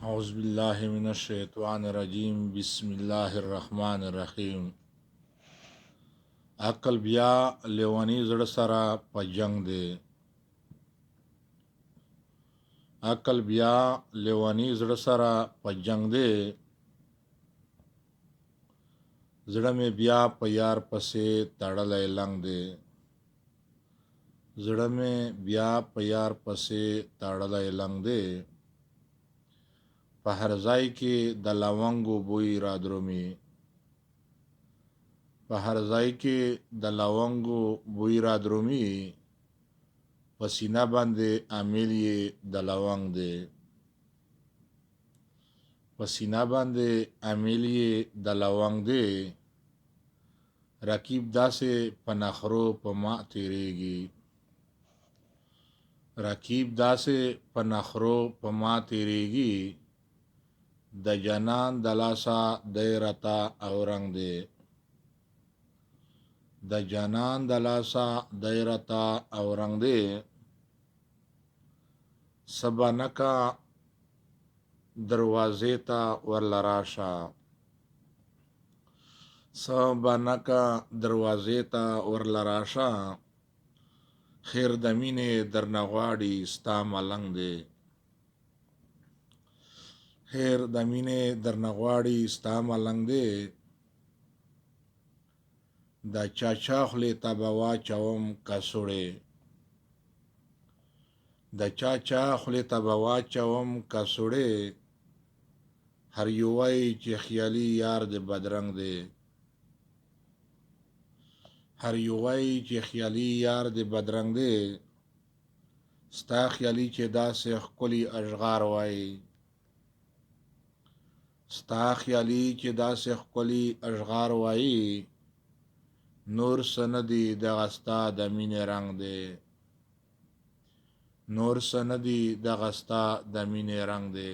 औज़ुबिल्लाहिमिनश्शैतानिर्रजीम बिस्मिल्लाहिर्रहमानिर्रहीम। अकल बिया लेवनी ज़ड़ सरा प जंग दे। अकल बिया लेवनी ज़ड़ सरा प जंग दे। ज़ड़ में बिया प यार पसे तड़ले लंग दे। ज़ड़ में बिया प यार पसे तड़ले लंग दे। په هر ځای کې د لونګو بوی را درومي. په هر ځای کې د لونګو بوی را درومي. په سینه باندې عامل یې د لونګ دی. په سینه باندې عامل یې د لونګ دی. رقیب داسې په نخرو په ما تیریږي. رقیب داسې په نخرو په ما تیریږي. د جنان د لاسا دیرتا او رنگ دے. د جنان د لاسا دیرتا او رنگ دے. سبانکا دروازے تا ورلراشا. سبانکا دروازے تا ورلراشا. خیر دمینه درنغواړي ستا ملنګ دے. خیر د مینې درنغواړي ستا ملنګ دی. د چاچا خولې ته به واچوم کڅوړې. د چاچا خولې ته به واچوم کڅوړې. هر یو وایي چې خیالي یار د بدرنګ دی. هر یو وایي چې خیالي یار د بدرنګ دی. ستا خیالي چې داسې ښکلي اشغار وایي. ستا خیالي چې داسې ښکلي اشغار وایي. نور سندی دغه ستا د مینې رنگ دی. نور سندی دغه ستا د مینې رنگ دی.